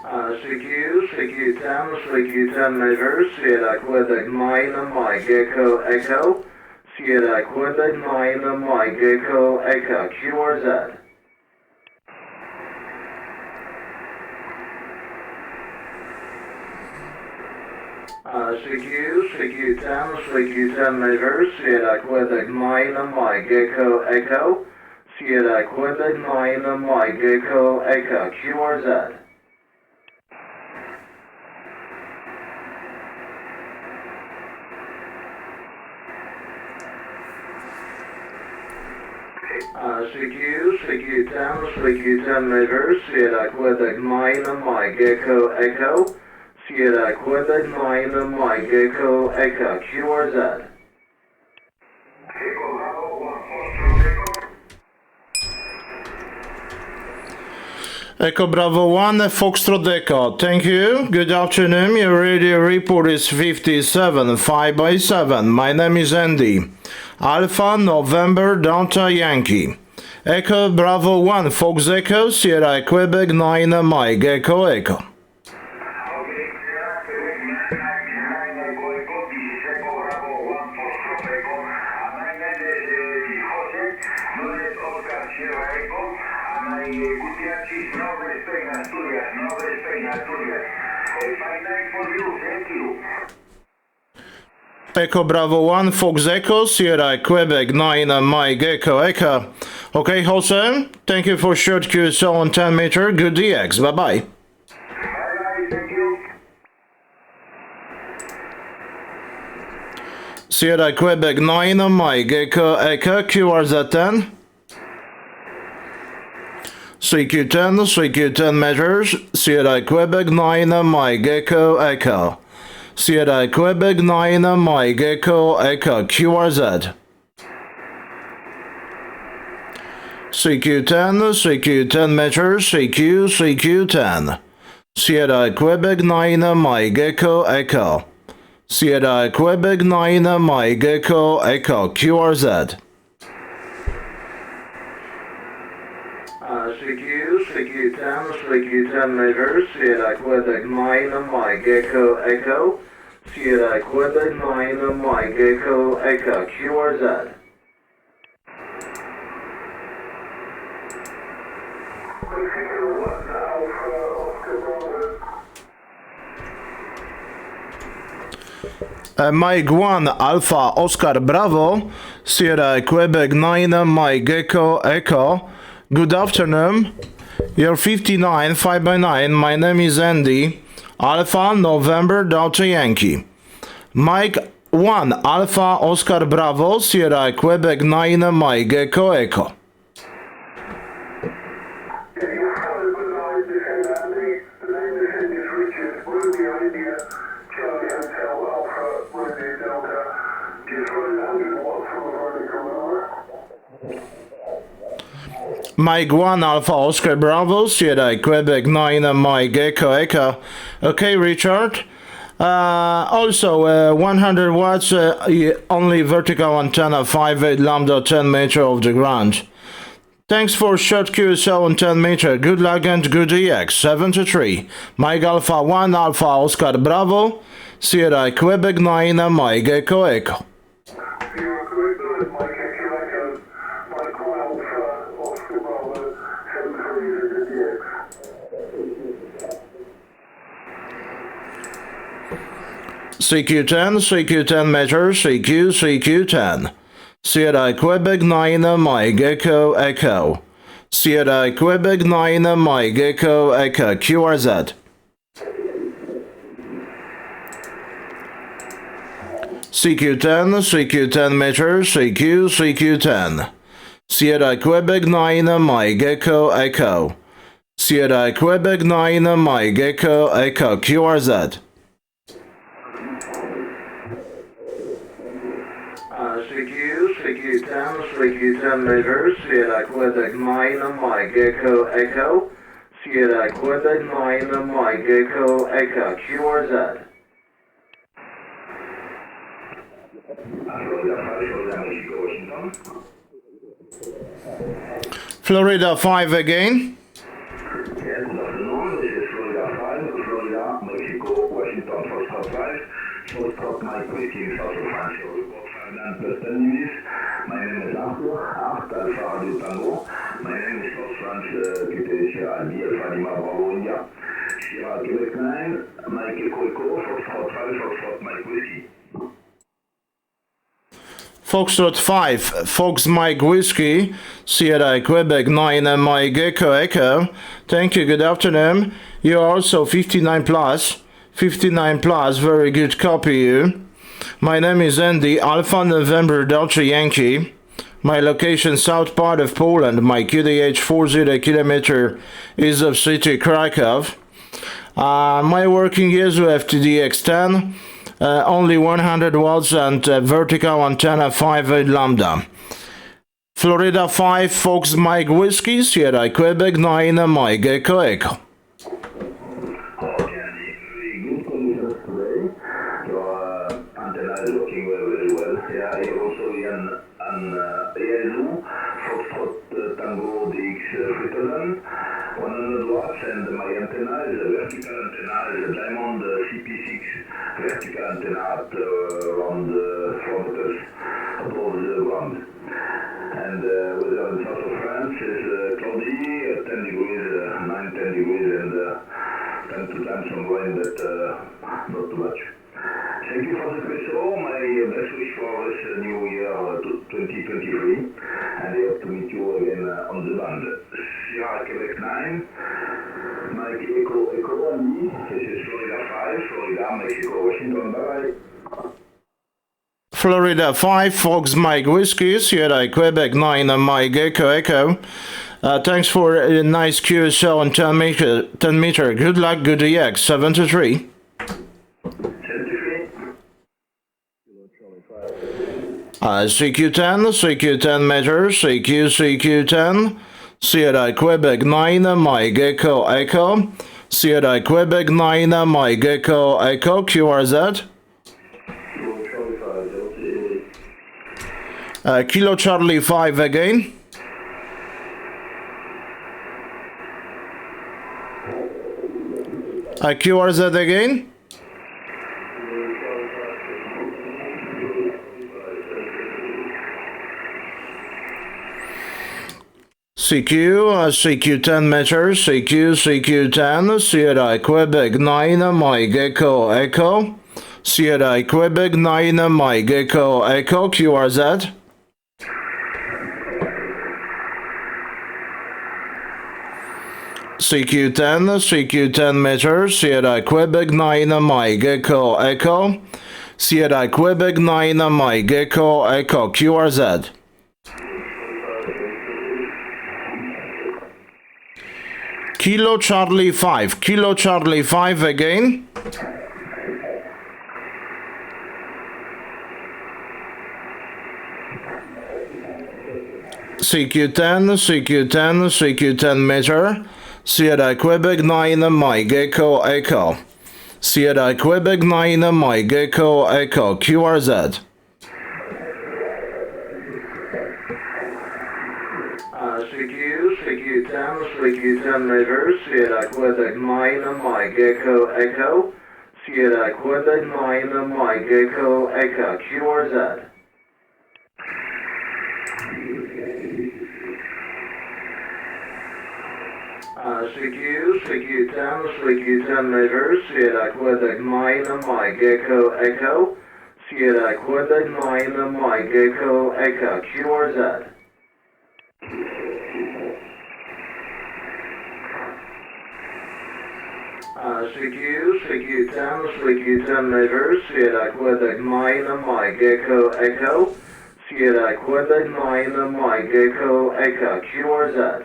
CQ10 measures, Sierra Quebec 9 Mike Echo Echo, Sierra Quebec 9 Mike Echo Echo, QRZ. CQ10 measures, Sierra Quebec 9 Mike Echo Echo, Sierra Quebec 9 Mike Echo Echo, QRZ. CQ10 measures, Sierra Quebec 9 Mike Echo Echo, Sierra Quebec 9 Mike Echo Echo, QRZ. Echo Bravo 1, Foxtrot Echo. Thank you. Good afternoon. Your radio report is 57, 5 by 7. My name is Andy. Alpha November Delta Yankee. Echo Bravo 1, Fox Echo, Sierra Quebec 9 Mike Echo Echo. Echo Bravo 1, Fox Echo, Sierra Quebec 9 Mike Echo Echo. Okay, Jose, thank you for short QSO on 10 meter. Good DX. Bye bye. Sierra Quebec 9 Mike Echo Echo, QRZ10. CQ10 measures, Sierra Quebec 9 Mike Echo Echo. Sierra Quebec 9 Mike Echo Echo, QRZ. CQ10 measures, CQ10. Sierra Quebec 9 Mike Echo Echo. Sierra Quebec 9 Mike Echo Echo, QRZ. CQ10 measures, Sierra Quebec 9 Mike Echo Echo, Sierra Quebec 9 Mike Echo Echo, QRZ. Mike 1 Alpha Oscar Bravo, Sierra Quebec 9 Mike Echo Echo. Good afternoon. You're 59, 5 by 9. My name is Andy. Alpha November Delta Yankee. Mike 1 Alpha Oscar Bravo, Sierra Quebec 9 Mike Echo Echo. Mike 1 Alpha Oscar Bravo, Sierra Quebec 9 Mike Echo Echo. Okay, Richard. Also 100 watts, only vertical antenna, 5.8 lambda, 10 meter off the ground. Thanks for short QSO on 10 meter. Good luck and good EX. 73. Mike Alpha 1 Alpha Oscar Bravo, Sierra Quebec 9 Mike Echo Echo. CQ10 measures, CQ10. Sierra Quebec 9 Mike Echo Echo. Sierra Quebec 9 Mike Echo Echo, QRZ. CQ10 measures, CQ10. Sierra Quebec 9 Mike Echo Echo. Sierra Quebec 9 Mike Echo Echo, QRZ. CQ10 measures, Sierra Quebec 9 Mike Echo Echo, Sierra Quebec 9 Mike Echo Echo, QRZ. Florida 5 again. Yes, good afternoon. This is Florida 5. whiskey in South of France. So report 5 10 minutes. My name is Arthur, Art Alpha Radio Tango. My name is South France, QTC, Albi Alpha Lima Bravo India. Sierra Quebec 9, Mike Echo Echo, Foxtrot 5, Foxtrot Mike Whiskey. Foxtrot 5, Fox Mike Whiskey, Sierra Quebec 9, Mike Echo Echo. Thank you, good afternoon. You are also 59 plus. 59 plus, very good copy you. My name is Andy, Alpha November Delta Yankee. My location south part of Poland. My QDH 40 kilometer is of city Krakow. My working is with FTDX10. Only 100 watts and vertical antenna 5 lambda. Florida 5 Fox Mike Whiskey, Sierra Quebec 9 Mike Echo Echo. Okay, very good conditions today. Your antenna is working very well. Yeah, you also an ELU Foxtrot Tango DX 3000, 100 watts, and my antenna is a vertical antenna, is a diamond CP6 vertical antenna at around 4 meters above the ground. And weather in south of France is cloudy, 10 degrees, 9-10 degrees, and time to time some rain, but not too much. Thank you for the QSO. My best wish for this new year 2023, and I hope to meet you again on the band. Sierra Quebec 9, Mike Echo Echo Andy. This is Florida 5, Florida, Mexico, Washington. Bye. Florida 5 Fox Mike Whiskey, Sierra Quebec 9 Mike Echo Echo. Thanks for a nice QSO on 10 meter. Good luck, good EX 73. CQ10, CQ10 measure, CQ10, Sierra Quebec 9, Mike Echo Echo, Sierra Quebec 9, Mike Echo Echo, QRZ. Kilo Charlie 5 again. QRZ again. CQ10 meters, CQ10, Sierra Quebec 9, Mike Echo Echo, Sierra Quebec 9, Mike Echo Echo, QRZ. CQ10 meters, Sierra Quebec 9, Mike Echo Echo, Sierra Quebec 9, Mike Echo Echo, QRZ. Kilo Charlie 5, Kilo Charlie 5 again. CQ10 measure, Sierra Quebec 9, Mike Echo Echo, Sierra Quebec 9, Mike Echo Echo, QRZ. CQ10 measures, Sierra Quebec 9, Mike Echo Echo, Sierra Quebec 9, Mike Echo Echo, QRZ. CQ10 measures, Sierra Quebec 9, Mike Echo Echo, Sierra Quebec 9, Mike Echo Echo, QRZ. CQ10 measures, Sierra Quebec 9, Mike Echo Echo, Sierra Quebec 9, Mike Echo Echo, QRZ.